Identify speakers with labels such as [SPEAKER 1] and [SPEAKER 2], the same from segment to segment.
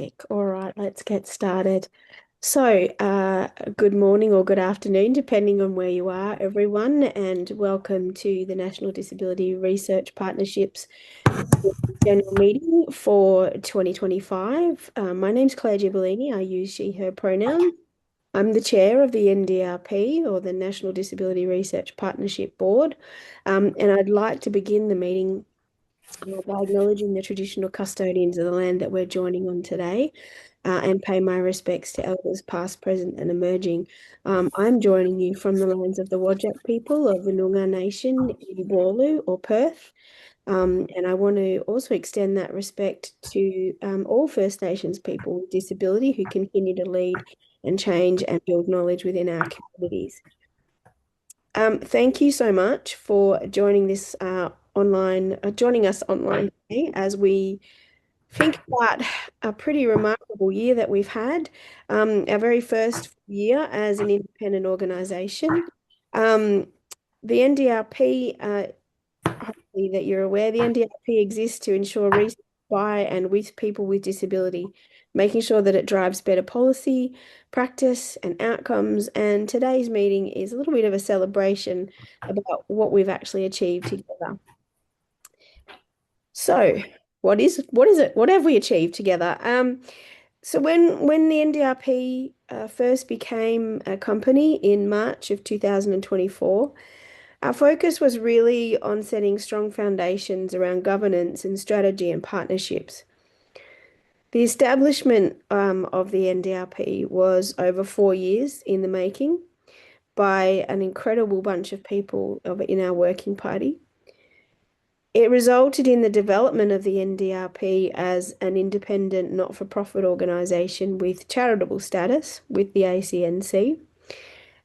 [SPEAKER 1] Fantastic. All right, let's get started. So, good morning or good afternoon, depending on where you are, everyone, and welcome to the National Disability Research Partnerships General Meeting for 2025. My name's Claire Gibellini. I use she, her pronouns. I'm the chair of the NDRP, or the National Disability Research Partnership Board, and I'd like to begin the meeting by acknowledging the traditional custodians of the land that we're joining on today, and pay my respects to elders past, present, and emerging. I'm joining you from the lands of the Whadjuk people of the Noongar Nation in Warlu or Perth. And I want to also extend that respect to all First Nations people with disability who continue to lead and change and build knowledge within our communities. Thank you so much for joining this joining us online today as we think about a pretty remarkable year that we've had, our very first year as an independent organisation. The NDRP, hopefully that you're aware, the NDRP exists to ensure research by and with people with disability, making sure that it drives better policy, practice, and outcomes. And today's meeting is a little bit of a celebration about what we've actually achieved together. So, what is it? What have we achieved together? So when the NDRP first became a company in March of 2024, our focus was really on setting strong foundations around governance and strategy and partnerships. The establishment of the NDRP was over 4 years in the making by an incredible bunch of people in our working party. It resulted in the development of the NDRP as an independent, not-for-profit organisation with charitable status with the ACNC.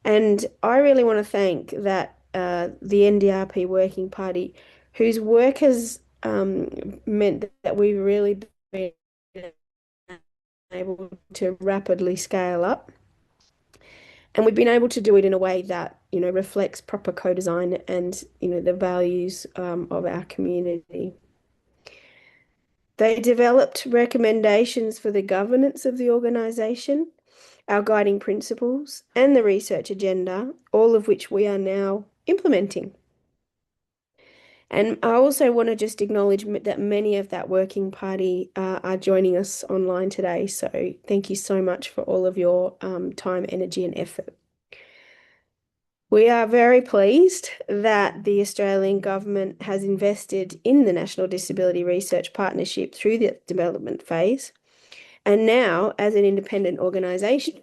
[SPEAKER 1] And I really want to thank the NDRP Working Party, whose work has meant that we've really been able to rapidly scale up. And we've been able to do it in a way that, reflects proper co-design and, the values of our community. They developed recommendations for the governance of the organisation, our guiding principles, and the research agenda, all of which we are now implementing. And I also want to just acknowledge that many of that working party are joining us online today. So thank you so much for all of your time, energy, and effort. We are very pleased that the Australian government has invested in the National Disability Research Partnership through the development phase. And now, as an independent organisation,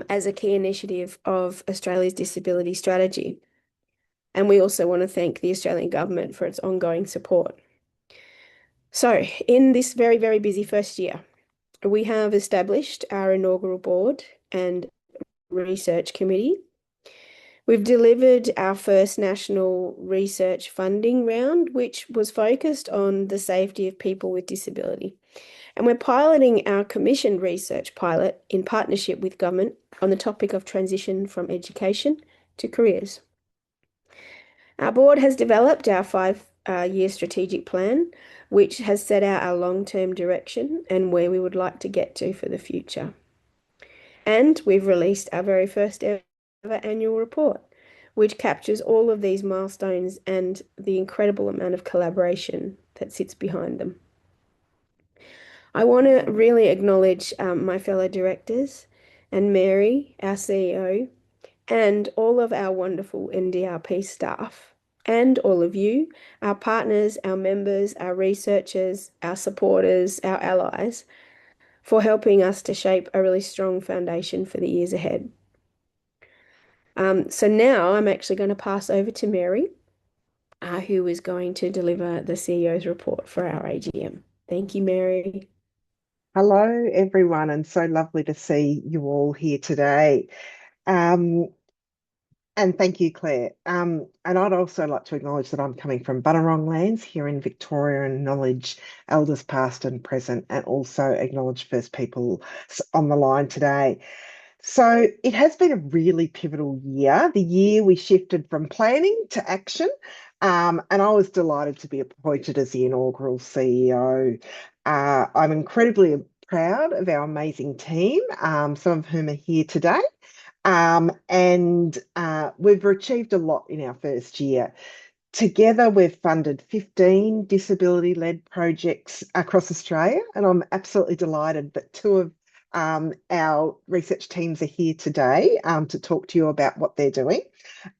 [SPEAKER 1] as a key initiative of Australia's disability strategy. And we also want to thank the Australian government for its ongoing support. So, in this very, very busy first year, we have established our inaugural board and research committee. We've delivered our first national research funding round, which was focused on the safety of people with disability. And we're piloting our commissioned research pilot in partnership with government on the topic of transition from education to careers. Our board has developed our 5-year strategic plan, which has set out our long-term direction and where we would like to get to for the future. And we've released our very first ever annual report, which captures all of these milestones and the incredible amount of collaboration that sits behind them. I want to really acknowledge my fellow directors and Mary, our CEO, and all of our wonderful NDRP staff, and all of you, our partners, our members, our researchers, our supporters, our allies, for helping us to shape a really strong foundation for the years ahead. So now I'm actually going to pass over to Mary, who is going to deliver the CEO's report for our AGM. Thank you, Mary.
[SPEAKER 2] Hello, everyone, and so lovely to see you all here today. And thank you, Claire. And I'd also like to acknowledge that I'm coming from Bunurong lands here in Victoria and acknowledge elders past and present, and also acknowledge First People on the line today. So it has been a really pivotal year. The year we shifted from planning to action, and I was delighted to be appointed as the inaugural CEO. I'm incredibly proud of our amazing team, some of whom are here today. And we've achieved a lot in our first year. Together, we've funded 15 disability-led projects across Australia, and I'm absolutely delighted that two of our research teams are here today to talk to you about what they're doing.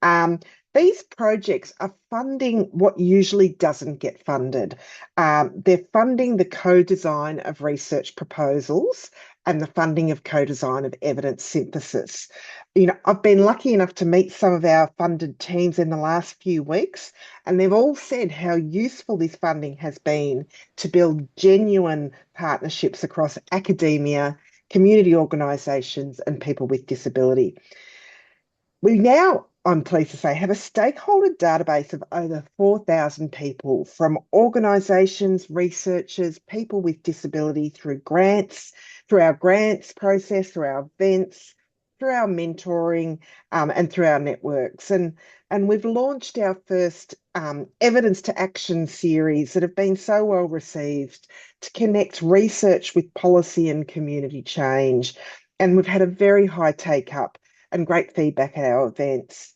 [SPEAKER 2] Um, these projects are funding what usually doesn't get funded. They're funding the co-design of research proposals and the funding of co-design of evidence synthesis. I've been lucky enough to meet some of our funded teams in the last few weeks, and they've all said how useful this funding has been to build genuine partnerships across academia, community organisations, and people with disability. We now, I'm pleased to say, have a stakeholder database of over 4,000 people from organisations, researchers, people with disability through grants, through our grants process, through our events, through our mentoring, and through our networks. And we've launched our first evidence to action series that have been so well received to connect research with policy and community change. And we've had a very high take up and great feedback at our events.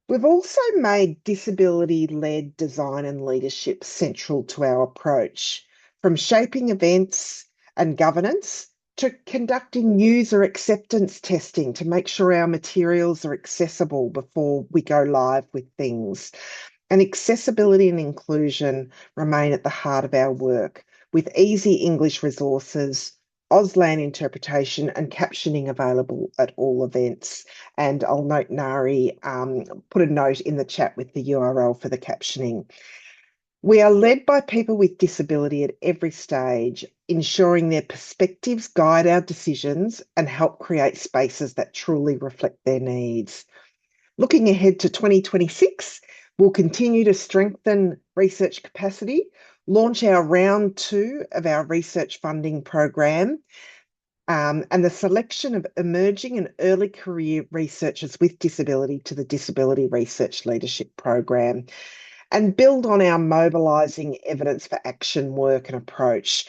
[SPEAKER 2] We've also made disability-led design and leadership central to our approach, from shaping events and governance to conducting user acceptance testing to make sure our materials are accessible before we go live with things. And accessibility and inclusion remain at the heart of our work, with easy English resources, Auslan interpretation and captioning available at all events. And I'll note Nari put a note in the chat with the URL for the captioning. We are led by people with disability at every stage, ensuring their perspectives guide our decisions and help create spaces that truly reflect their needs. Looking ahead to 2026, we'll continue to strengthen research capacity, launch our round 2 of our research funding program, and the selection of emerging and early career researchers with disability to the Disability Research Leadership Program, and build on our mobilising evidence for action work and approach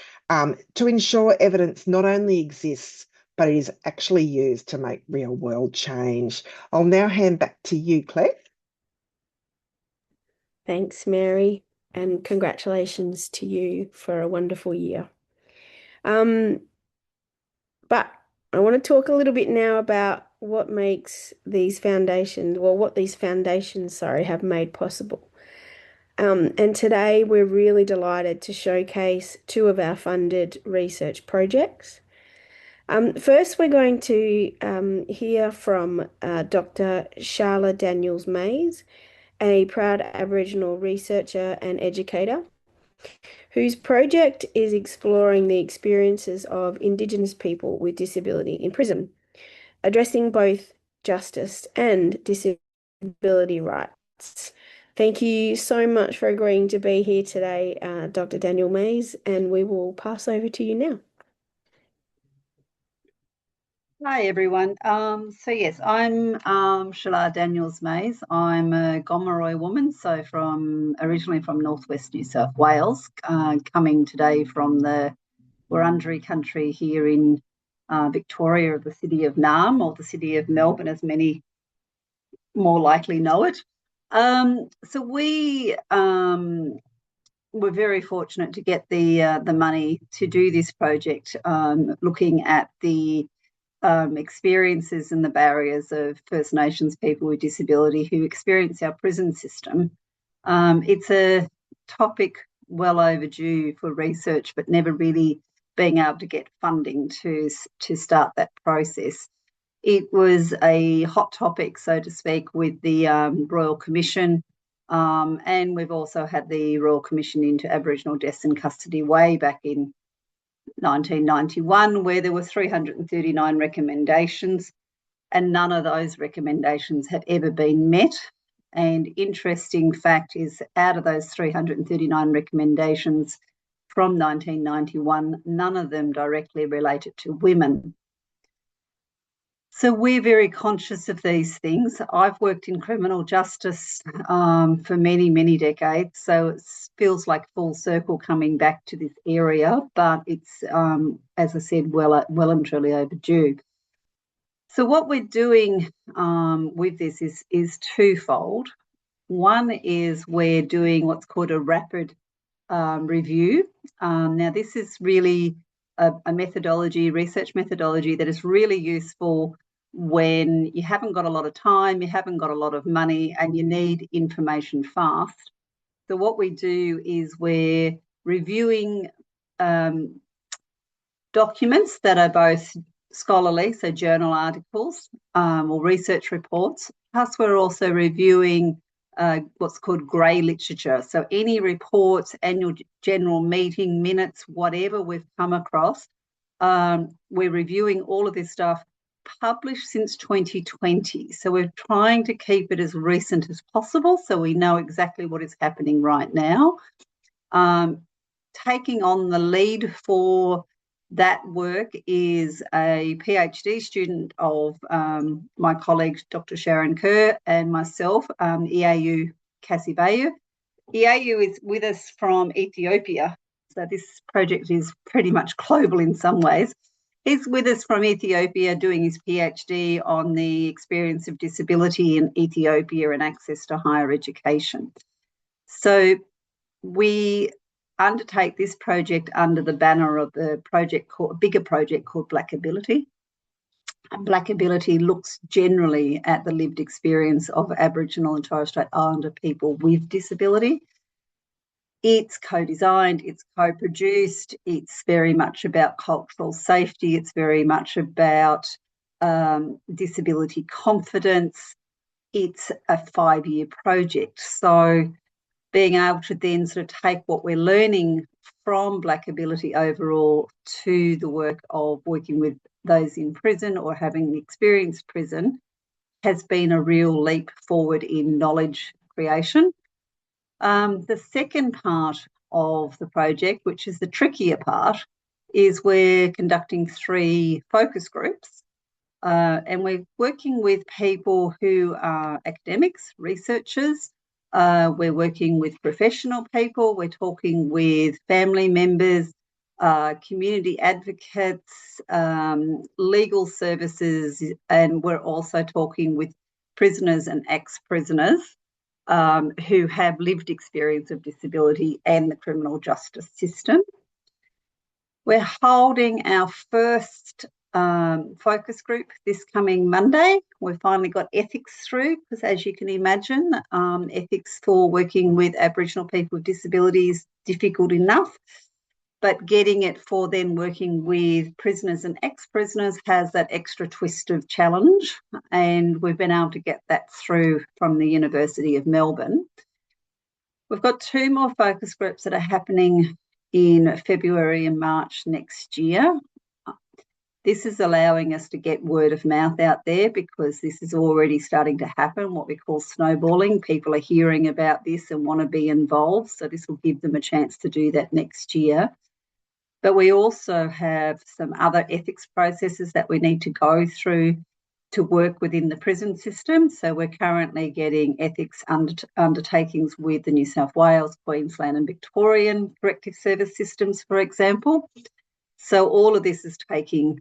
[SPEAKER 2] to ensure evidence not only exists, but is actually used to make real world change. I'll now hand back to you, Claire.
[SPEAKER 1] Thanks, Mary, and congratulations to you for a wonderful year. Um, but I want to talk a little bit now about what makes these foundations, well, what these foundations, sorry, have made possible. And today we're really delighted to showcase two of our funded research projects. First, we're going to hear from Dr. Charla Daniels-Mays, a proud Aboriginal researcher and educator, whose project is exploring the experiences of Indigenous people with disability in prison, addressing both justice and disability rights. Thank you so much for agreeing to be here today, Dr. Daniel Mays, and we will pass over to you now.
[SPEAKER 3] Hi everyone. So yes, I'm Shalard Daniels-Mays. I'm a Gomeroi woman, so originally from northwest New South Wales, coming today from the Wurundjeri country here in Victoria, the city of Naarm, or the city of Melbourne, as many more likely know it. So we were very fortunate to get the money to do this project, looking at the experiences and the barriers of First Nations people with disability who experience our prison system. It's a topic well overdue for research, but never really being able to get funding to start that process. It was a hot topic, so to speak, with the Royal Commission, and we've also had the Royal Commission into Aboriginal Deaths in Custody way back in 1991, where there were 339 recommendations, and none of those recommendations had ever been met. And interesting fact is, out of those 339 recommendations from 1991, none of them directly related to women. So we're very conscious of these things. I've worked in criminal justice for many, many decades, so it feels like full circle coming back to this area, but it's, as I said, well and truly overdue. So what we're doing with this is twofold. One is we're doing what's called a rapid review. Now, this is really a methodology, research methodology that is really useful when you haven't got a lot of time, you haven't got a lot of money, and you need information fast. So what we do is we're reviewing documents that are both scholarly, so journal articles or research reports, plus we're also reviewing what's called grey literature. So any reports, annual general meeting minutes, whatever we've come across, we're reviewing all of this stuff published since 2020. So we're trying to keep it as recent as possible so we know exactly what is happening right now. Taking on the lead for that work is a PhD student of my colleague, Dr. Sharon Kerr, and myself, EAU Kasibayu. EAU is with us from Ethiopia, so this project is pretty much global in some ways. He's with us from Ethiopia doing his PhD on the experience of disability in Ethiopia and access to higher education. So we undertake this project under the banner of the bigger project called Black Ability. Black Ability looks generally at the lived experience of Aboriginal and Torres Strait Islander people with disability. It's co-designed, it's co-produced, it's very much about cultural safety, it's very much about disability confidence. It's a 5-year project. So being able to then sort of take what we're learning from Black Ability overall to the work of working with those in prison or having experienced prison has been a real leap forward in knowledge creation. The second part of the project, which is the trickier part, is we're conducting 3 focus groups. And we're working with people who are academics, researchers. We're working with professional people. We're talking with family members, community advocates, legal services, and we're also talking with prisoners and ex-prisoners who have lived experience of disability and the criminal justice system. We're holding our first focus group this coming Monday. We've finally got ethics through because, as you can imagine, ethics for working with Aboriginal people with disabilities is difficult enough, but getting it for then working with prisoners and ex-prisoners has that extra twist of challenge, and we've been able to get that through from the University of Melbourne. We've got 2 more focus groups that are happening in February and March next year. This is allowing us to get word of mouth out there because this is already starting to happen, what we call snowballing. People are hearing about this and want to be involved, so this will give them a chance to do that next year. But we also have some other ethics processes that we need to go through to work within the prison system. So we're currently getting ethics undertakings with the New South Wales, Queensland and Victorian corrective service systems, for example. So all of this is taking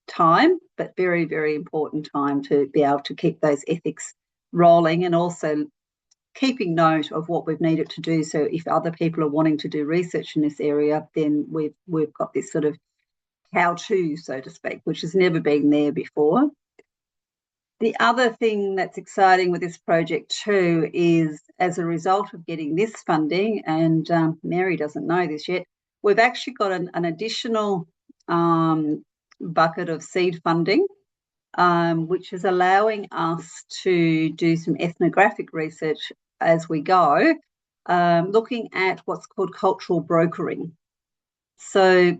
[SPEAKER 3] time, but very, very important time to be able to keep those ethics rolling and also keeping note of what we've needed to do. So if other people are wanting to do research in this area, then we've got this sort of how-to, so to speak, which has never been there before. The other thing that's exciting with this project too is as a result of getting this funding, and Mary doesn't know this yet, we've actually got an additional bucket of seed funding, which is allowing us to do some ethnographic research as we go, looking at what's called cultural brokering. So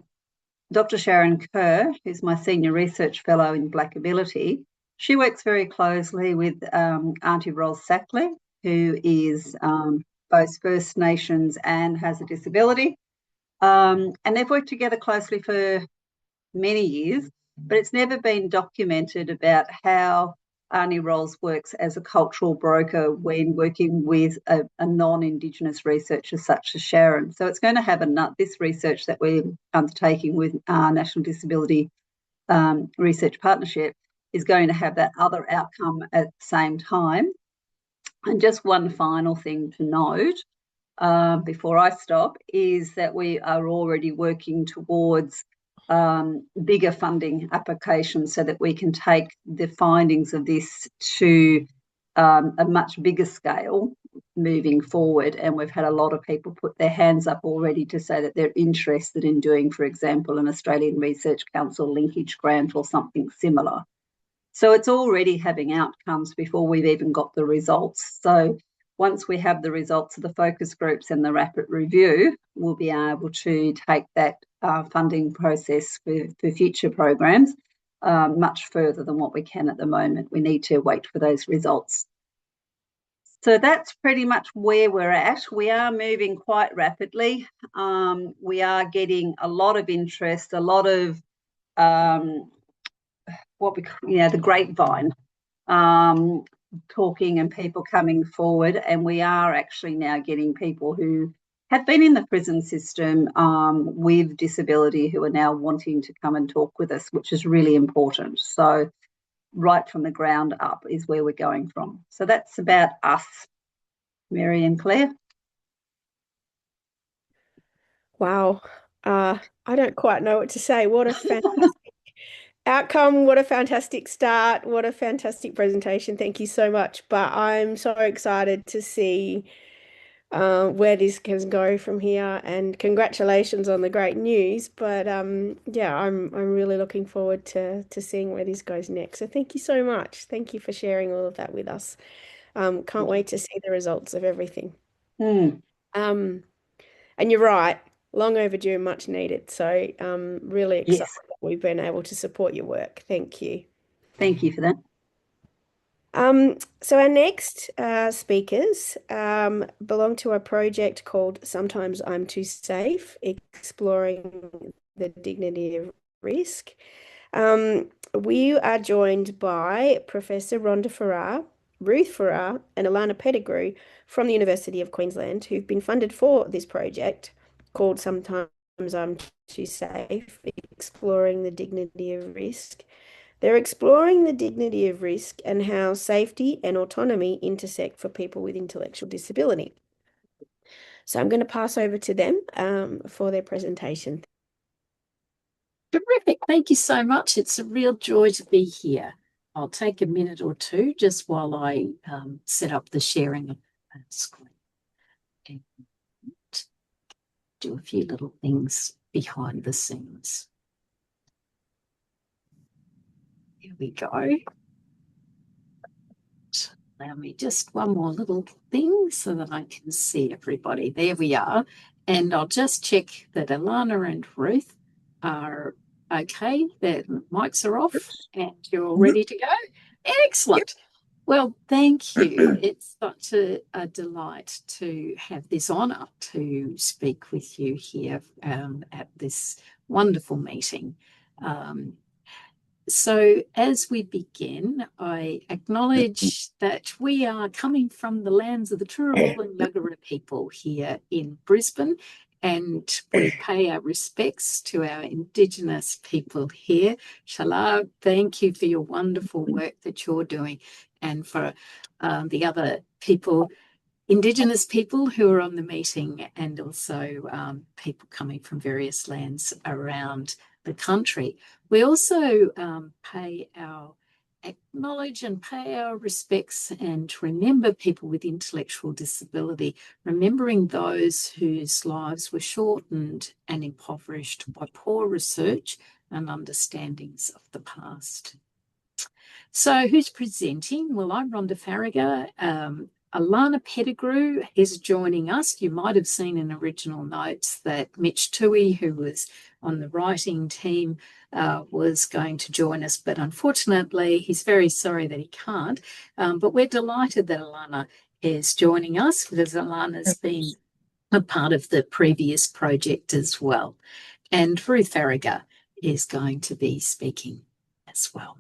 [SPEAKER 3] Dr. Sharon Kerr, who's my senior research fellow in Black Ability, she works very closely with Auntie Ros Sackley, who is both First Nations and has a disability. And they've worked together closely for many years. but it's never been documented about how Arnie Rolls works as a cultural broker when working with a non-Indigenous researcher such as Sharon. So it's going to have this research that we're undertaking with our National Disability Research Partnership is going to have that other outcome at the same time. And just one final thing to note before I stop is that we are already working towards bigger funding applications so that we can take the findings of this to a much bigger scale moving forward. And we've had a lot of people put their hands up already to say that they're interested in doing, for example, an Australian Research Council linkage grant or something similar. So it's already having outcomes before we've even got the results. So once we have the results of the focus groups and the rapid review, we'll be able to take that funding process for future programs much further than what we can at the moment. We need to wait for those results. So that's pretty much where we're at. We are moving quite rapidly. We are getting a lot of interest, a lot of the grapevine talking and people coming forward, and we are actually now getting people who have been in the prison system with disability who are now wanting to come and talk with us, which is really important. So right from the ground up is where we're going from. So that's about us, Mary and Claire.
[SPEAKER 1] Wow. I don't quite know what to say. What a fantastic outcome. What a fantastic start. What a fantastic presentation. Thank you so much. But I'm so excited to see where this can go from here. And congratulations on the great news. But yeah, I'm really looking forward to seeing where this goes next. So thank you so much. Thank you for sharing all of that with us. Can't wait to see the results of everything. And you're right, long overdue, much needed. So really excited that we've been able to support your work. Thank you.
[SPEAKER 3] Thank you for that.
[SPEAKER 1] So our next speakers belong to a project called Sometimes I'm Too Safe, Exploring the Dignity of Risk. We are joined by Professor Rhonda Farrar, Ruth Farrar, and Alana Pettigrew from the University of Queensland, who've been funded for this project called Sometimes I'm Too Safe, Exploring the Dignity of Risk. They're exploring the dignity of risk and how safety and autonomy intersect for people with intellectual disability. So I'm going to pass over to them for their presentation.
[SPEAKER 4] Terrific. Thank you so much. It's a real joy to be here. I'll take a minute or two just while I set up the sharing of the screen and do a few little things behind the scenes. Here we go. Allow me just one more little thing so that I can see everybody. There we are. And I'll just check that Alana and Ruth are okay. Their mics are off and you're all ready to go. Excellent. Well, thank you. It's such a delight to have this honour to speak with you here at this wonderful meeting. So as we begin, I acknowledge that we are coming from the lands of the Turrbal and Yagara people here in Brisbane, and we pay our respects to our Indigenous people here. Shala, thank you for your wonderful work that you're doing, and for the other people, Indigenous people who are on the meeting, and also people coming from various lands around the country. We also acknowledge and pay our respects and remember people with intellectual disability, remembering those whose lives were shortened and impoverished by poor research and understandings of the past. So who's presenting? Well, I'm Rhonda Farragut. Alana Pettigrew is joining us. You might have seen in original notes that Mitch Tui, who was on the writing team, was going to join us, but unfortunately he's very sorry that he can't. But we're delighted that Alana is joining us, because Alana's been a part of the previous project as well. And Ruth Farragut is going to be speaking as well.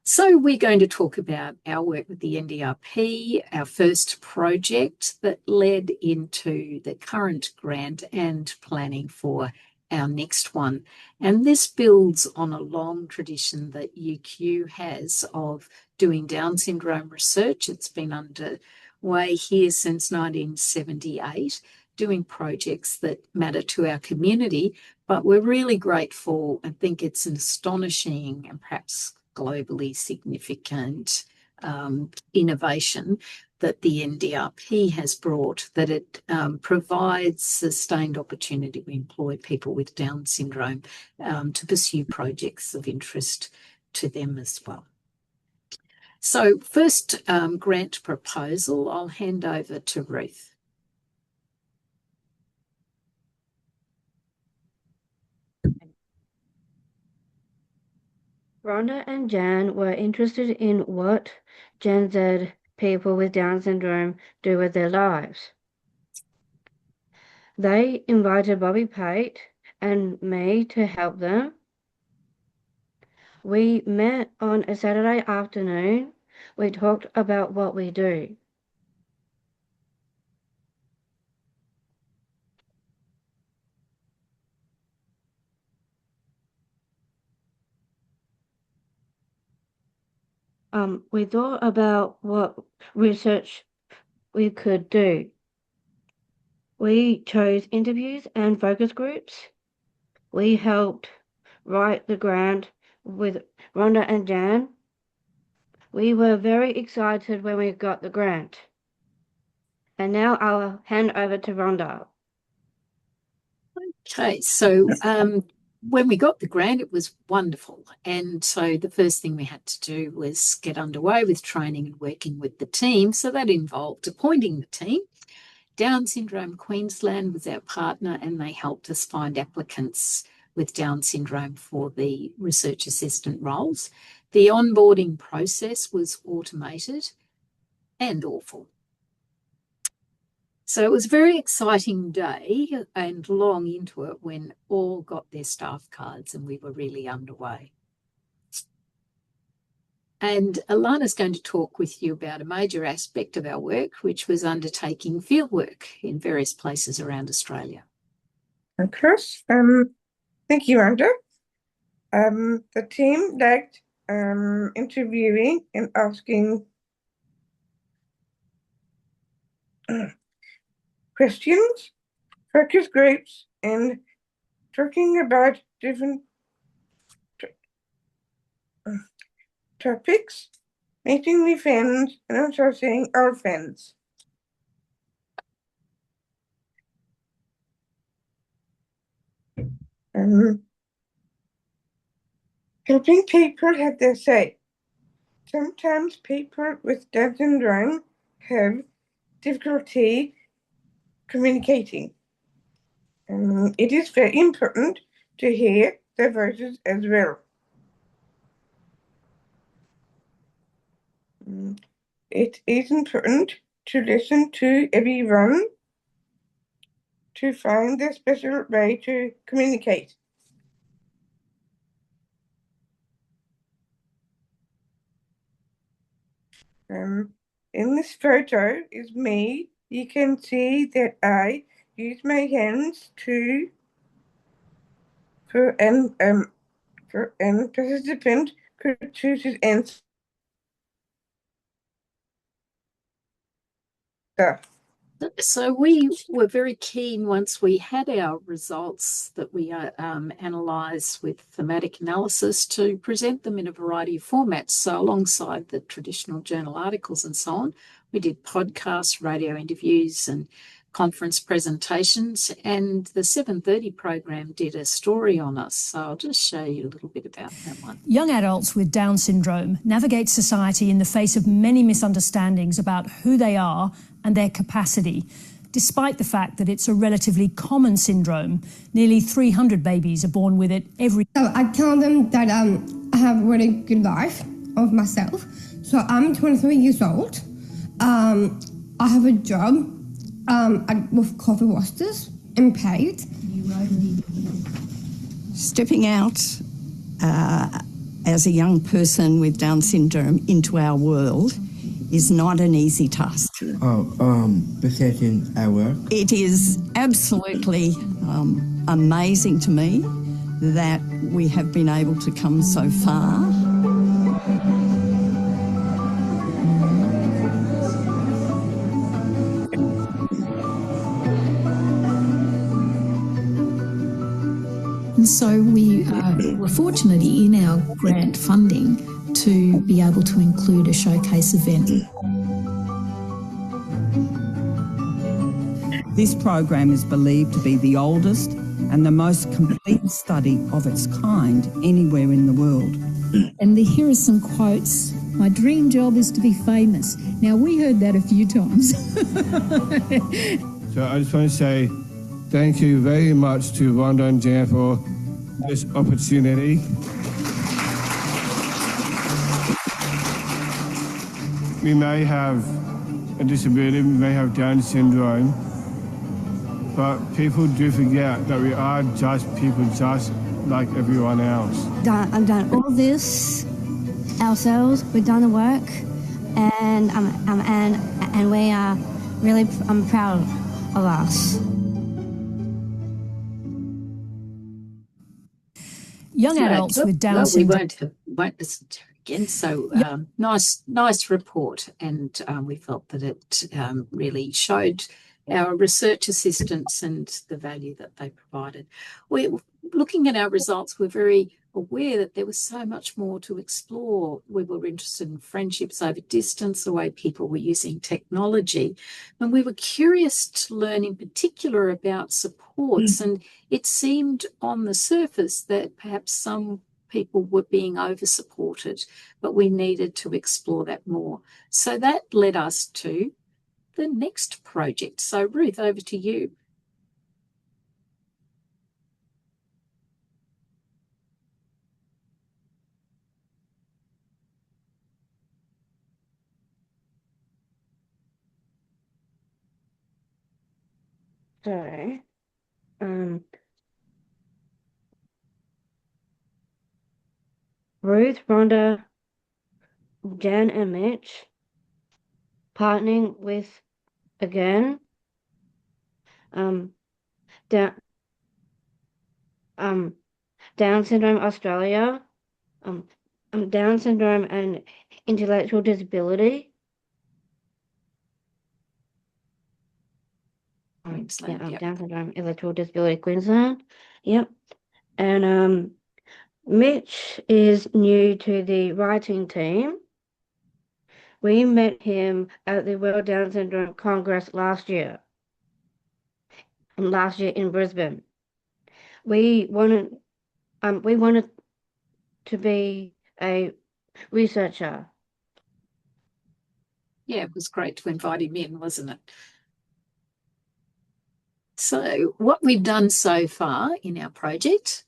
[SPEAKER 4] So we're going to talk about our work with the NDRP, our first project that led into the current grant and planning for our next one. And this builds on a long tradition that UQ has of doing Down syndrome research. It's been underway here since 1978, doing projects that matter to our community. But we're really grateful. I think it's an astonishing and perhaps globally significant innovation that the NDRP has brought, that it provides sustained opportunity to employ people with Down syndrome to pursue projects of interest to them as well. So first grant proposal, I'll hand over to Ruth.
[SPEAKER 5] Rhonda and Jan were interested in what Gen Z people with Down syndrome do with their lives. They invited Bobby Pate and me to help them. We met on a Saturday afternoon. We talked about what we do. We thought about what research we could do. We chose interviews and focus groups. We helped write the grant with Rhonda and Jan. We were very excited when we got the grant. And now I'll hand over to Rhonda.
[SPEAKER 4] Okay, so when we got the grant, it was wonderful. And so the first thing we had to do was get underway with training and working with the team. So that involved appointing the team. Down Syndrome Queensland was our partner, and they helped us find applicants with Down syndrome for the research assistant roles. The onboarding process was automated and awful. So it was a very exciting day and long into it when all got their staff cards and we were really underway. And Alana's going to talk with you about a major aspect of our work, which was undertaking field work in various places around Australia.
[SPEAKER 6] Chris, thank you, Rhonda. The team liked interviewing and asking questions, focus groups, and talking about different topics, meeting new friends, and also seeing old friends. Helping people have their say. Sometimes people with Down syndrome have difficulty communicating. It is very important to hear their voices as well. It is important to listen to everyone to find their special way to communicate. In this photo is me. You can see that I use my hands for an participant could choose his answer.
[SPEAKER 4] So we were very keen once we had our results that we analysed with thematic analysis to present them in a variety of formats. So alongside the traditional journal articles and so on, we did podcasts, radio interviews and conference presentations, and the 7:30 program did a story on us. So I'll just show you a little bit about that one.
[SPEAKER 7] Young adults with Down syndrome navigate society in the face of many misunderstandings about who they are and their capacity, despite the fact that it's a relatively common syndrome. Nearly 300 babies are born with it every...
[SPEAKER 8] So I tell them that I have a really good life of myself. So I'm 23 years old. I have a job with coffee roasters and paid.
[SPEAKER 9] Stepping out as a young person with Down syndrome into our world is not an easy task.
[SPEAKER 10] Researching our work.
[SPEAKER 9] It is absolutely amazing to me that we have been able to come so far.
[SPEAKER 7] And so we were fortunate in our grant funding to be able to include a showcase event.
[SPEAKER 11] This program is believed to be the oldest and the most complete study of its kind anywhere in the world.
[SPEAKER 7] And here are some quotes. My dream job is to be famous. Now, we heard that a few times.
[SPEAKER 12] So I just want to say thank you very much to Rhonda and Jan for this opportunity. We may have a disability, we may have Down syndrome, but people do forget that we are just people just like everyone else.
[SPEAKER 8] I've done all this ourselves. We've done the work, and we are really proud of us.
[SPEAKER 7] Young adults with Down syndrome.
[SPEAKER 4] We won't listen to her again. So nice report, and we felt that it really showed our research assistants and the value that they provided. We're looking at our results. We're very aware that there was so much more to explore. We were interested in friendships over distance, the way people were using technology, and we were curious to learn in particular about supports. And it seemed on the surface that perhaps some people were being over-supported, but we needed to explore that more. So that led us to the next project. So Ruth, over to you.
[SPEAKER 5] So, Ruth, Rhonda, Jan, and Mitch partnering with, again, Down Syndrome Australia, Down syndrome and intellectual disability.
[SPEAKER 4] Queensland,
[SPEAKER 5] Down syndrome, intellectual disability, Queensland. Yep. And Mitch is new to the writing team. We met him at the World Down Syndrome Congress last year in Brisbane. We wanted to be a researcher.
[SPEAKER 4] Yeah, it was great to invite him in, wasn't it? So what we've done so far in our project,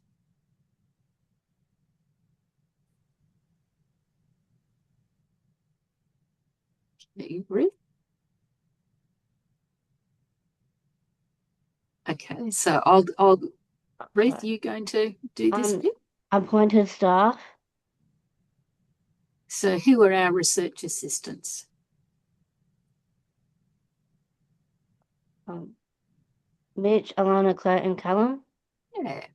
[SPEAKER 4] Ruth? Okay, so I'll Ruth, you going to do this bit?
[SPEAKER 5] Appointed staff.
[SPEAKER 4] So who are our research assistants?
[SPEAKER 5] Mitch, Alana, Claire, and Callum.
[SPEAKER 4] Yeah.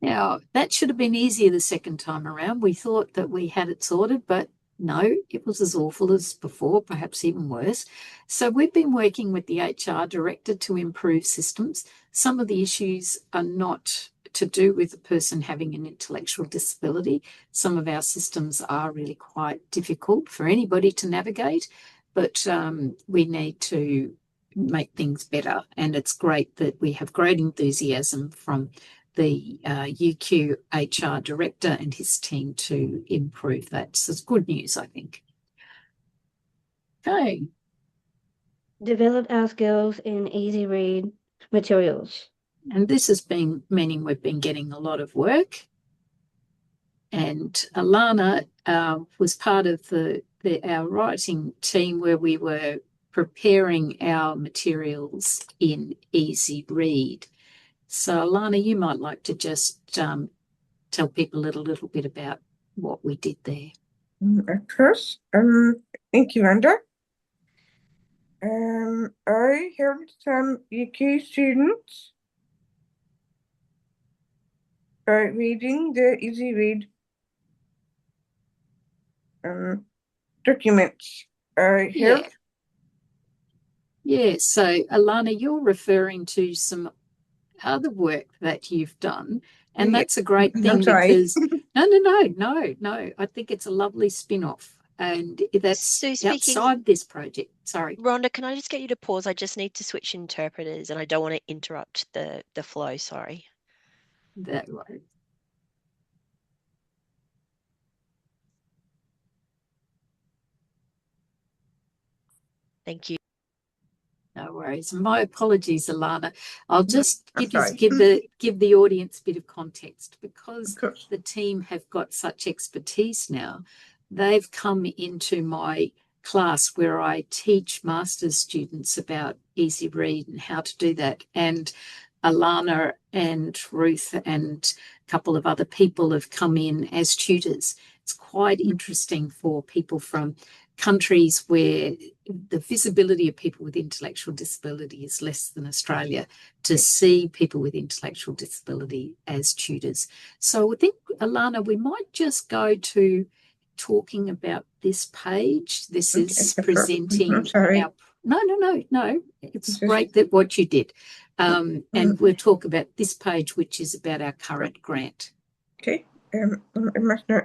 [SPEAKER 4] Now, that should have been easier the second time around. We thought that we had it sorted, but no, it was as awful as before, perhaps even worse. So we've been working with the HR director to improve systems. Some of the issues are not to do with the person having an intellectual disability. Some of our systems are really quite difficult for anybody to navigate, but we need to make things better. And it's great that we have great enthusiasm from the UQ HR director and his team to improve that. So it's good news, I think. Okay.
[SPEAKER 5] Develop our skills in easy read materials.
[SPEAKER 4] And this has been meaning we've been getting a lot of work. And Alana was part of our writing team where we were preparing our materials in easy read. So, Alana, you might like to just tell people a little bit about what we did there.
[SPEAKER 6] Of course. Thank you, Rhonda. I helped some UK students by reading the easy read documents. I helped.
[SPEAKER 4] Yeah, so Alana, you're referring to some other work that you've done, and that's a great thing because no, I think it's a lovely spin-off, and that's outside this project. Sorry,
[SPEAKER 13] Rhonda, can I just get you to pause? I just need to switch interpreters, and I don't want to interrupt the flow. Sorry.
[SPEAKER 4] That way.
[SPEAKER 13] Thank you.
[SPEAKER 4] No worries. My apologies, Alana. I'll just give the audience a bit of context because the team have got such expertise now. They've come into my class where I teach master's students about easy read and how to do that. And Alana and Ruth and a couple of other people have come in as tutors. It's quite interesting for people from countries where the visibility of people with intellectual disability is less than Australia to see people with intellectual disability as tutors. So I think, Alana, we might just go to talking about this page. This is presenting our... No. It's great that what you did. And we'll talk about this page, which is about our current grant.
[SPEAKER 6] Okay. I must know.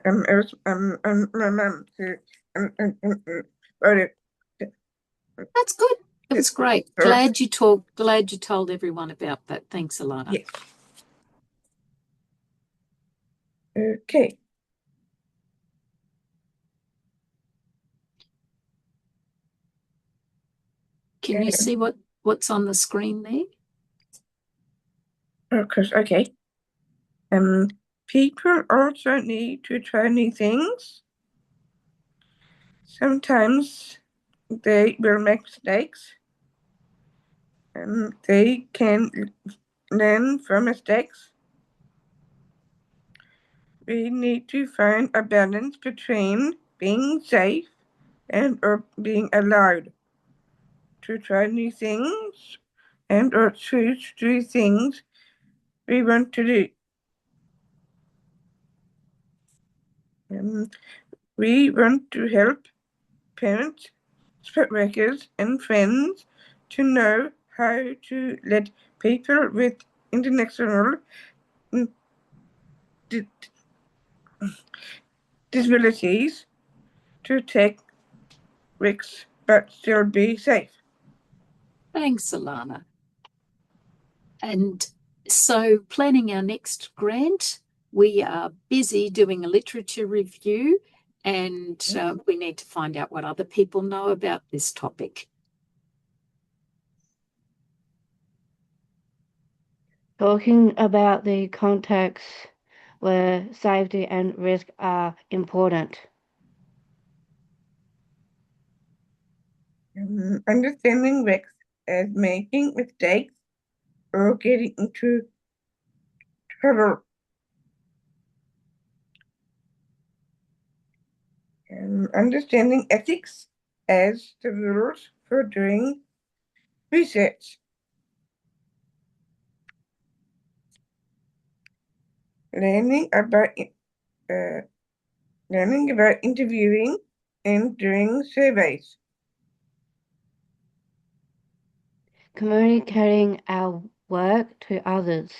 [SPEAKER 4] That's good. It was great. Glad you told everyone about that. Thanks, Alana.
[SPEAKER 6] Yes. Okay.
[SPEAKER 4] Can you see what's on the screen there?
[SPEAKER 6] Of course. Okay. People also need to try new things. Sometimes they will make mistakes. They can learn from mistakes. We need to find a balance between being safe and or being allowed to try new things and or choose to do things we want to do. We want to help parents, support workers, and friends to know how to let people with intellectual disabilities to take risks but still be safe.
[SPEAKER 4] Thanks, Alana. And so planning our next grant, we are busy doing a literature review and we need to find out what other people know about this topic.
[SPEAKER 5] Talking about the contexts where safety and risk are important.
[SPEAKER 6] Understanding risks as making mistakes or getting into trouble. Understanding ethics as the rules for doing research. Learning about interviewing and doing surveys.
[SPEAKER 5] Communicating our work to others.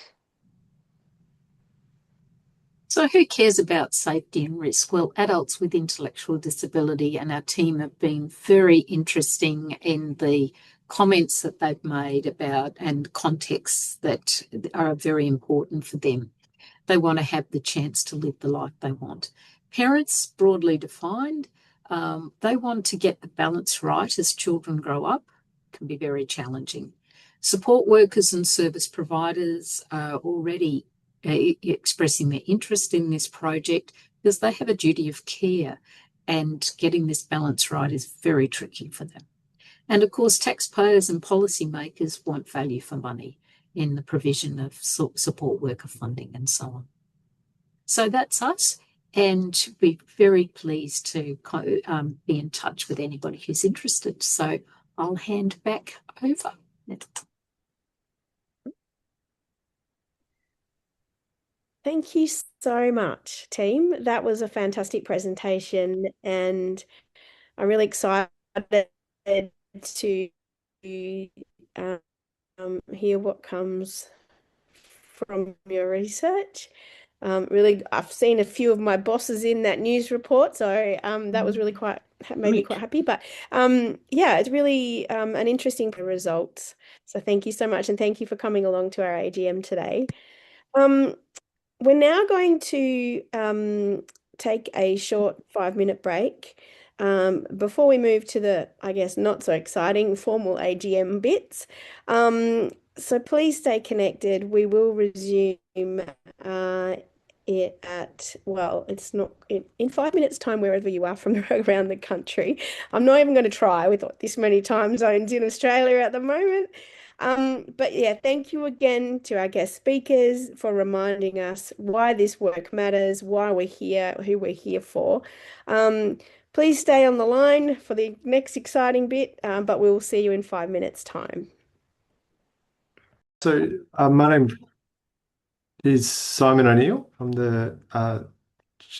[SPEAKER 4] So who cares about safety and risk? Well, adults with intellectual disability, and our team have been very interesting in the comments that they've made about and contexts that are very important for them. They want to have the chance to live the life they want. Parents, broadly defined, they want to get the balance right as children grow up. It can be very challenging. Support workers and service providers are already expressing their interest in this project because they have a duty of care, and getting this balance right is very tricky for them. And of course, taxpayers and policymakers want value for money. in the provision of support worker funding and so on. So that's us, and we're very pleased to be in touch with anybody who's interested. So I'll hand back over.
[SPEAKER 1] Thank you so much, team. That was a fantastic presentation, and I'm really excited to hear what comes from your research. Really, I've seen a few of my bosses in that news report, so that was really made me quite happy. But yeah, it's really an interesting results. So thank you so much, and thank you for coming along to our AGM today. We're now going to take a short 5-minute break before we move to the, I guess, not so exciting formal AGM bits. So please stay connected. We will resume it at, well, it's not in 5 minutes time, wherever you are from around the country. I'm not even going to try with this many time zones in Australia at the moment. But yeah, thank you again to our guest speakers for reminding us why this work matters, why we're here, who we're here for. Please stay on the line for the next exciting bit, but we'll see you in 5 minutes' time.
[SPEAKER 14] So my name is Simon O'Neill. I'm the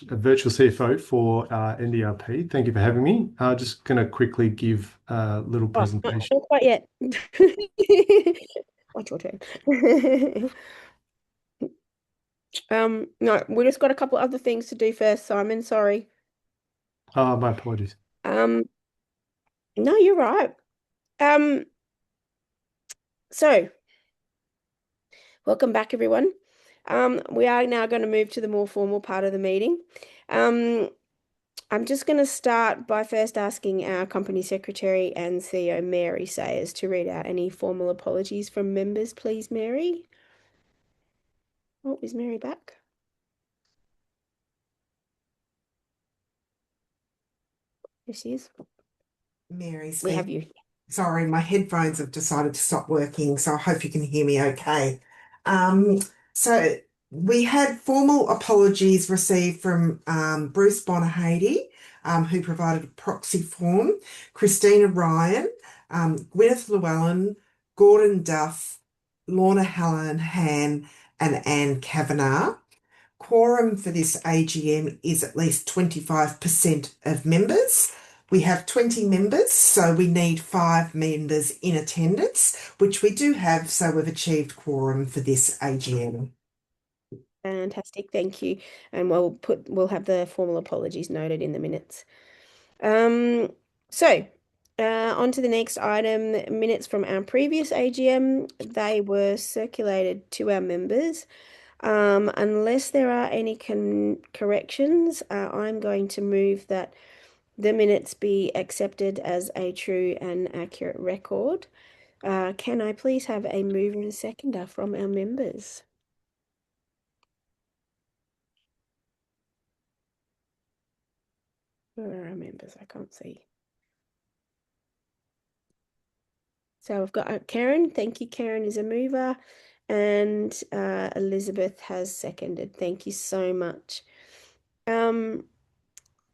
[SPEAKER 14] virtual CFO for NDRP. Thank you for having me. I'm just going to quickly give a little presentation.
[SPEAKER 1] Not quite yet. What's your turn? No, we just got a couple other things to do first, Simon. Sorry.
[SPEAKER 14] My apologies.
[SPEAKER 1] No, you're right. So welcome back, everyone. We are now going to move to the more formal part of the meeting. I'm just going to start by first asking our company secretary and CEO, Mary Sayers, to read out any formal apologies from members, please, Mary. Oh, is Mary back? There she is.
[SPEAKER 2] Mary's
[SPEAKER 1] We have you.
[SPEAKER 2] Sorry, my headphones have decided to stop working, so I hope you can hear me okay. So we had formal apologies received from Bruce Bonahady, who provided a proxy form, Christina Ryan, Gwyneth Llewellyn, Gordon Duff, Lorna Helen-Han, and Anne Kavanagh. Quorum for this AGM is at least 25% of members. We have 20 members, so we need 5 members in attendance, which we do have, so we've achieved quorum for this AGM.
[SPEAKER 1] Fantastic, thank you. And we'll have the formal apologies noted in the minutes. On to the next item, minutes from our previous AGM. They were circulated to our members. Unless there are any corrections, I'm going to move that the minutes be accepted as a true and accurate record. Can I please have a mover and a seconder from our members? Where are our members? I can't see. So I've got Karen. Thank you. Karen is a mover. And Elizabeth has seconded. Thank you so much.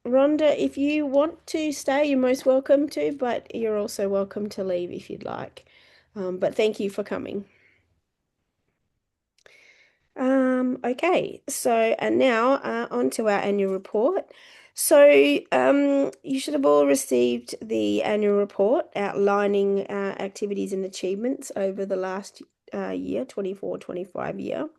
[SPEAKER 1] Rhonda, if you want to stay, you're most welcome to, but you're also welcome to leave if you'd like. But thank you for coming. Okay, so and now on to our annual report. So you should have all received the annual report outlining activities and achievements over the last year, 24-25 year.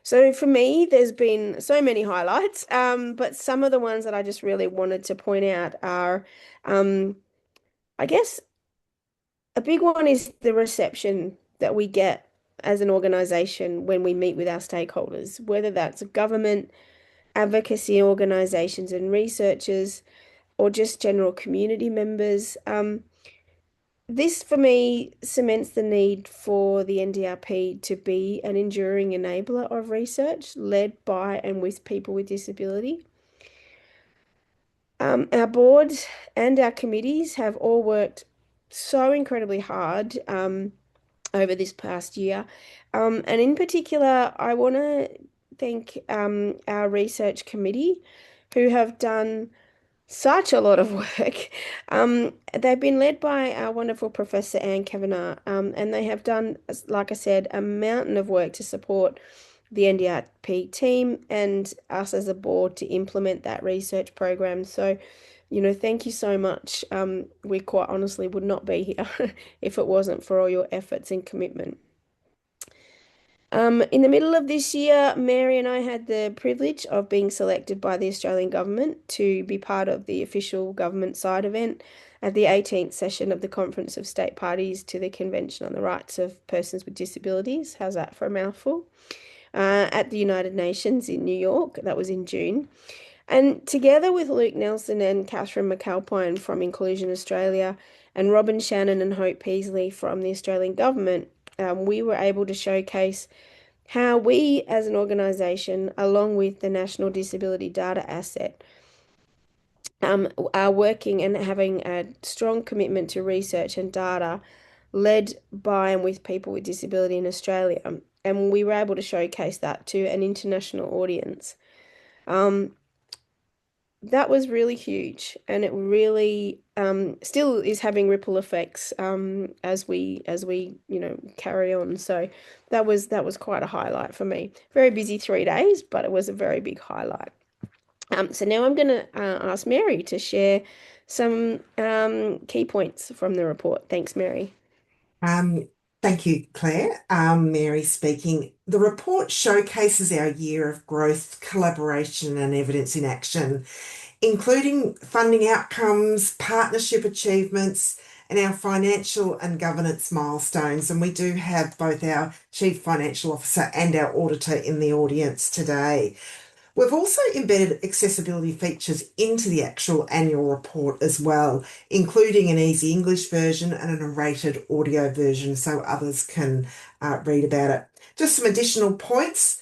[SPEAKER 1] So for me, there's been so many highlights, but some of the ones that I just really wanted to point out are, I guess, a big one is the reception that we get as an organisation when we meet with our stakeholders, whether that's government, advocacy organisations and researchers, or just general community members. This, for me, cements the need for the NDRP to be an enduring enabler of research led by and with people with disability. Our board and our committees have all worked so incredibly hard over this past year. And in particular, I want to thank our research committee who have done such a lot of work. They've been led by our wonderful Professor Anne Kavanagh, and they have done, like I said, a mountain of work to support the NDRP team and us as a board to implement that research program. So, thank you so much. We quite honestly would not be here if it wasn't for all your efforts and commitment. In the middle of this year, Mary and I had the privilege of being selected by the Australian government to be part of the official government side event at the 18th session of the Conference of State Parties to the Convention on the Rights of Persons with Disabilities. How's that for a mouthful? At the United Nations in New York. That was in June. And together with Luke Nelson and Catherine McAlpine from Inclusion Australia and Robin Shannon and Hope Peasley from the Australian government, we were able to showcase how we as an organisation, along with the National Disability Data Asset, are working and having a strong commitment to research and data led by and with people with disability in Australia. And we were able to showcase that to an international audience. That was really huge, and it really still is having ripple effects as we carry on. So that was quite a highlight for me. Very busy 3 days, but it was a very big highlight. So now I'm going to ask Mary to share some key points from the report. Thanks, Mary.
[SPEAKER 2] Thank you, Claire. Mary speaking. The report showcases our year of growth, collaboration and evidence in action, including funding outcomes, partnership achievements, and our financial and governance milestones. And we do have both our Chief Financial Officer and our auditor in the audience today. We've also embedded accessibility features into the actual annual report as well, including an easy English version and a narrated audio version so others can read about it. Just some additional points.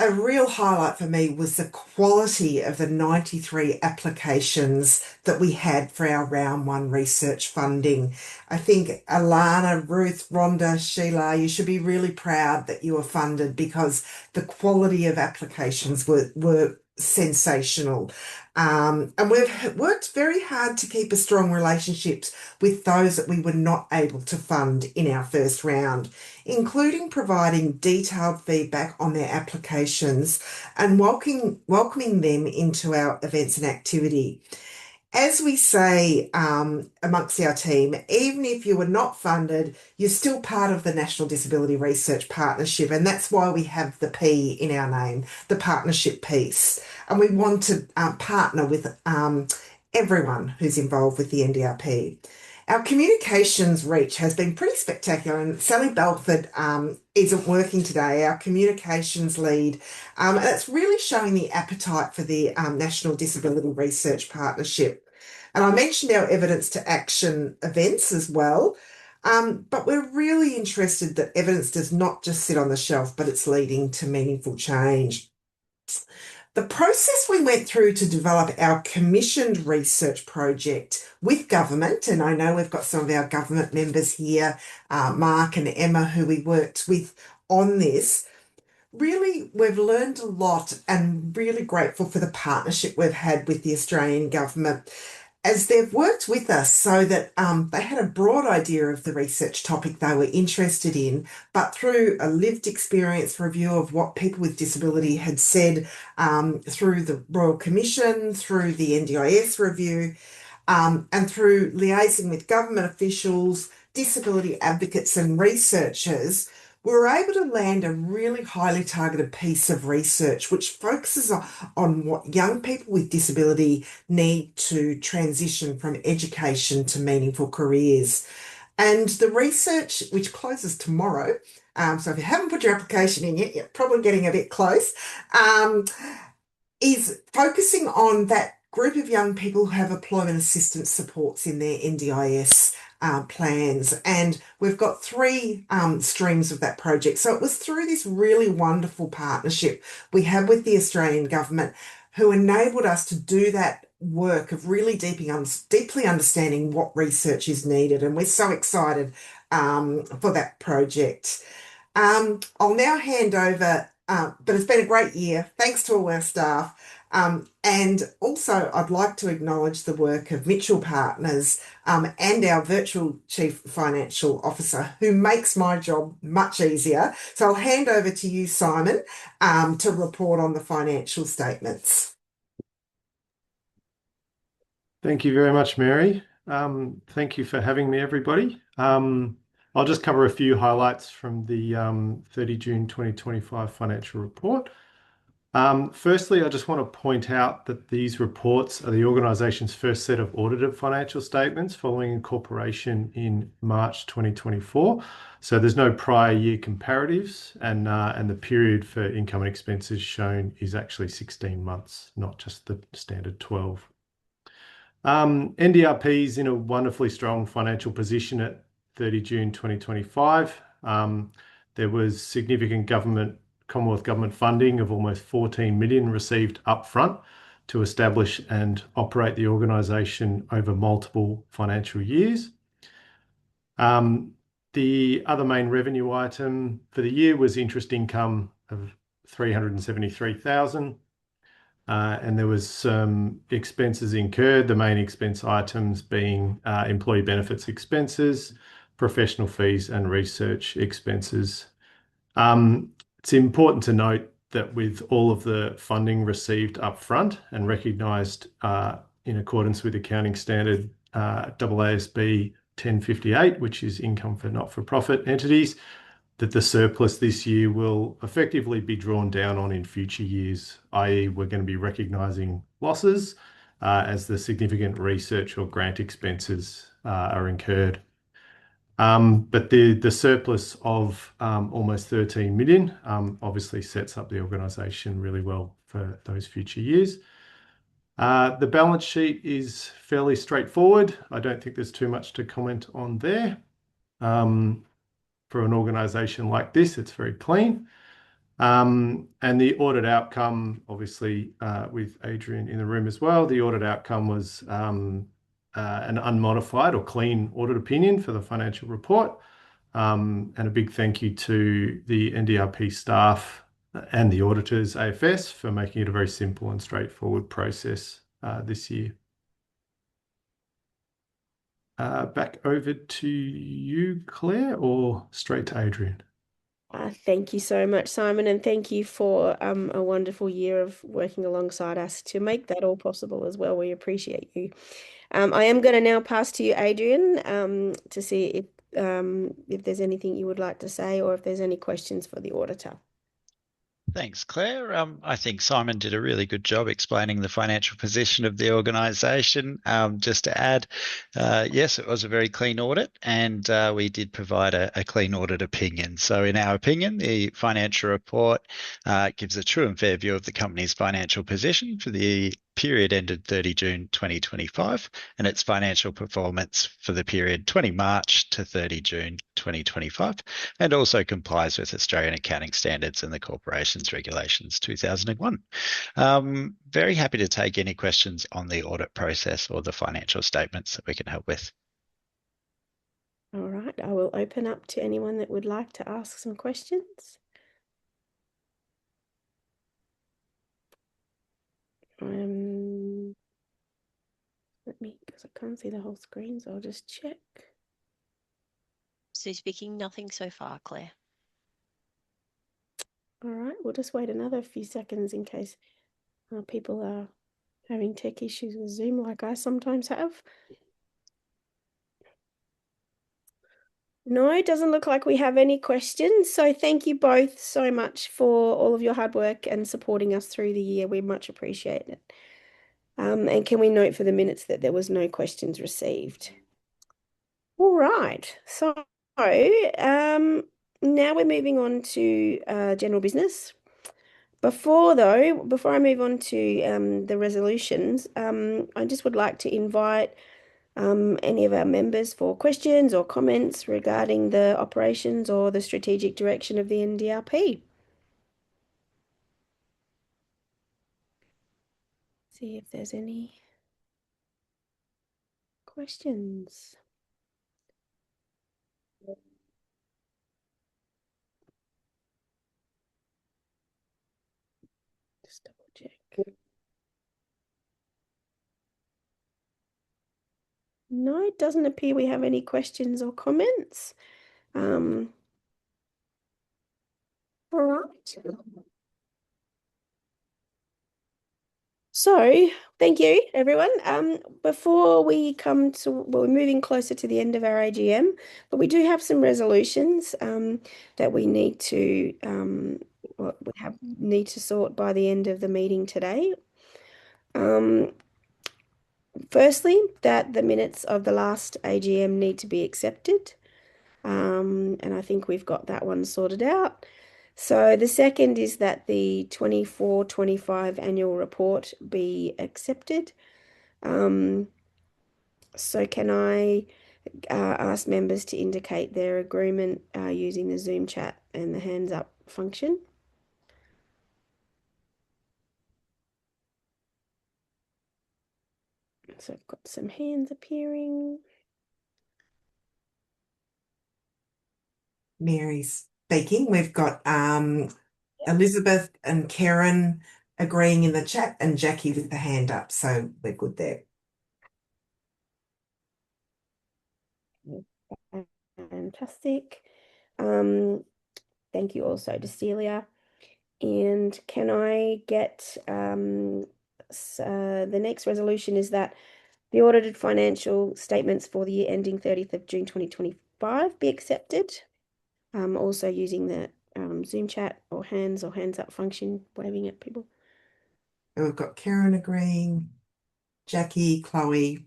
[SPEAKER 2] A real highlight for me was the quality of the 93 applications that we had for our round one research funding. I think Alana, Ruth, Rhonda, Sheila, you should be really proud that you were funded because the quality of applications were sensational. And we've worked very hard to keep a strong relationships with those that we were not able to fund in our first round, including providing detailed feedback on their applications and welcoming them into our events and activity. As we say amongst our team, even if you were not funded, you're still part of the National Disability Research Partnership, and that's why we have the P in our name, the partnership piece. And we want to partner with everyone who's involved with the NDRP. Our communications reach has been pretty spectacular, and Sally Belford isn't working today, our communications lead, and it's really showing the appetite for the National Disability Research Partnership. And I mentioned our evidence to action events as well, but we're really interested that evidence does not just sit on the shelf, but it's leading to meaningful change. The process we went through to develop our commissioned research project with government, and I know we've got some of our government members here, Mark and Emma, who we worked with on this. Really, we've learned a lot and really grateful for the partnership we've had with the Australian government as they've worked with us so that they had a broad idea of the research topic they were interested in, but through a lived experience review of what people with disability had said through the Royal Commission, through the NDIS review, and through liaising with government officials, disability advocates and researchers, we were able to land a really highly targeted piece of research which focuses on what young people with disability need to transition from education to meaningful careers. And the research, which closes tomorrow, so if you haven't put your application in yet, you're probably getting a bit close, is focusing on that group of young people who have employment assistance supports in their NDIS plans. And we've got three streams of that project. So it was through this really wonderful partnership we had with the Australian government who enabled us to do that work of really deeply understanding what research is needed. And we're so excited for that project. I'll now hand over, but it's been a great year. Thanks to all our staff. And also, I'd like to acknowledge the work of Mitchell Partners and our virtual Chief Financial Officer, who makes my job much easier. So I'll hand over to you, Simon, to report on the financial statements.
[SPEAKER 14] Thank you very much, Mary. Thank you for having me, everybody. I'll just cover a few highlights from the 30 June 2025 financial report. Firstly, I just want to point out that these reports are the organisation's first set of audited financial statements following incorporation in March 2024. So there's no prior year comparatives, and the period for income and expenses shown is actually 16 months, not just the standard 12. NDRP is in a wonderfully strong financial position at 30 June 2025. There was significant Commonwealth Government funding of almost 14 million received upfront to establish and operate the organisation over multiple financial years. The other main revenue item for the year was interest income of 373,000. And there was some expenses incurred, the main expense items being employee benefits expenses, professional fees, and research expenses. It's important to note that with all of the funding received upfront and recognised in accordance with accounting standard AASB 1058, which is income for not-for-profit entities, that the surplus this year will effectively be drawn down on in future years, i.e. we're going to be recognising losses as the significant research or grant expenses are incurred. But the surplus of almost 13 million obviously sets up the organisation really well for those future years. The balance sheet is fairly straightforward. I don't think there's too much to comment on there. For an organisation like this, it's very clean. And the audit outcome, obviously with Adrian in the room as well, the audit outcome was an unmodified or clean audit opinion for the financial report. And a big thank you to the NDRP staff and the auditors, AFS, for making it a very simple and straightforward process this year. Back over to you, Claire, or straight to Adrian?
[SPEAKER 1] Thank you so much, Simon, and thank you for a wonderful year of working alongside us to make that all possible as well. We appreciate you. I am going to now pass to you, Adrian, to see if there's anything you would like to say or if there's any questions for the auditor.
[SPEAKER 15] Thanks, Claire. I think Simon did a really good job explaining the financial position of the organisation. Just to add, yes, it was a very clean audit, and we did provide a clean audit opinion. So in our opinion, the financial report gives a true and fair view of the company's financial position for the period ended 30 June 2025 and its financial performance for the period 20 March to 30 June 2025, and also complies with Australian accounting standards and the Corporations Regulations 2001. Very happy to take any questions on the audit process or the financial statements that we can help with.
[SPEAKER 1] All right, I will open up to anyone that would like to ask some questions. Because I can't see the whole screen, so I'll just check.
[SPEAKER 13] So speaking, nothing so far, Claire.
[SPEAKER 1] All right, we'll just wait another few seconds in case people are having tech issues with Zoom like I sometimes have. No, it doesn't look like we have any questions. So thank you both so much for all of your hard work and supporting us through the year. We much appreciate it. And can we note for the minutes that there was no questions received? All right. So now we're moving on to general business. Before I move on to the resolutions, I just would like to invite any of our members for questions or comments regarding the operations or the strategic direction of the NDRP. See if there's any questions. Just double check. No, it doesn't appear we have any questions or comments. All right. So, thank you, everyone. Before we come to, well, we're moving closer to the end of our AGM, but we do have some resolutions that we need to need to sort by the end of the meeting today. Firstly, that the minutes of the last AGM need to be accepted, and I think we've got that one sorted out. So the second is that the 24-25 annual report be accepted. So can I ask members to indicate their agreement using the Zoom chat and the hands up function? So I've got some hands appearing.
[SPEAKER 2] Mary speaking. We've got Elizabeth and Karen agreeing in the chat and Jackie with the hand up. So we're good there.
[SPEAKER 1] Fantastic. Thank you also to Celia. And can I get the next resolution is that the audited financial statements for the year ending 30th of June 2025 be accepted. Also using the Zoom chat or hands up function, waving at people.
[SPEAKER 2] And we've got Karen agreeing, Jackie, Chloe,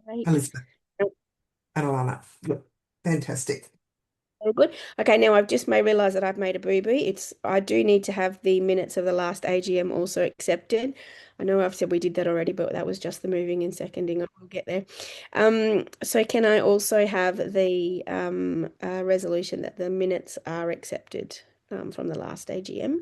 [SPEAKER 1] Great.
[SPEAKER 2] Elizabeth, and Alana. Yep. Fantastic.
[SPEAKER 1] All good. Okay, now I've just realised that I've made a boo-boo. I do need to have the minutes of the last AGM also accepted. I know I've said we did that already, but that was just the moving and seconding. I will get there. So can I also have the resolution that the minutes are accepted from the last AGM?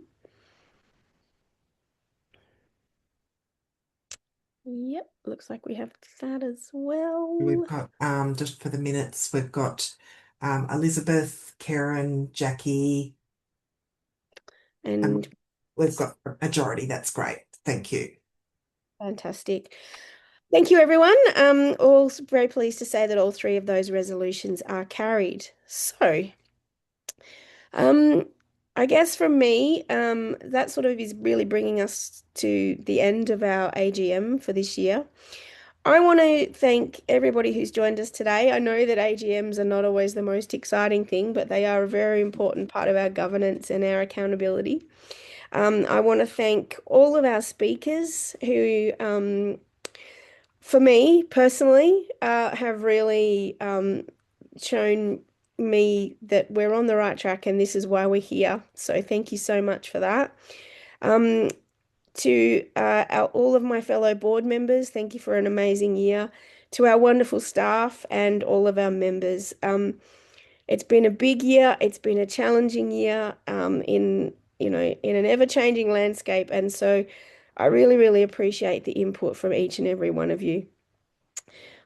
[SPEAKER 1] Yep, looks like we have that as well.
[SPEAKER 2] We've got just for the minutes, we've got Elizabeth, Karen, Jackie,
[SPEAKER 1] and
[SPEAKER 2] we've got a majority. That's great. Thank you.
[SPEAKER 1] Fantastic. Thank you, everyone. All very pleased to say that all three of those resolutions are carried. So, I guess from me, that sort of is really bringing us to the end of our AGM for this year. I want to thank everybody who's joined us today. I know that AGMs are not always the most exciting thing, but they are a very important part of our governance and our accountability. I want to thank all of our speakers who, for me personally, have really shown me that we're on the right track and this is why we're here. So thank you so much for that. To all of my fellow board members, thank you for an amazing year. To our wonderful staff and all of our members, it's been a big year. It's been a challenging year in an ever-changing landscape, and so I really, really appreciate the input from each and every one of you.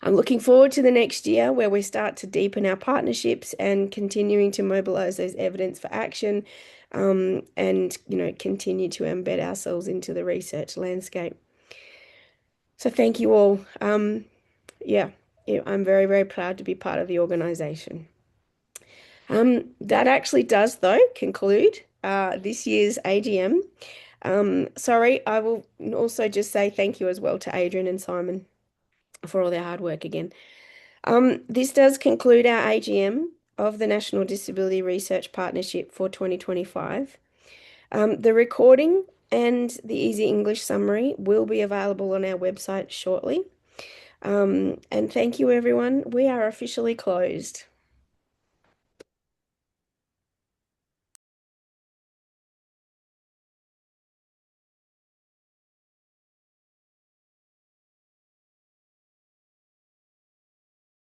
[SPEAKER 1] I'm looking forward to the next year where we start to deepen our partnerships and continuing to mobilise those evidence for action, and continue to embed ourselves into the research landscape. So thank you all. Yeah, I'm very, very proud to be part of the organisation. That actually does, though, conclude this year's AGM. Sorry, I will also just say thank you as well to Adrian and Simon for all their hard work again. This does conclude our AGM of the National Disability Research Partnership for 2025. The recording and the Easy English summary will be available on our website shortly. And thank you, everyone. We are officially closed.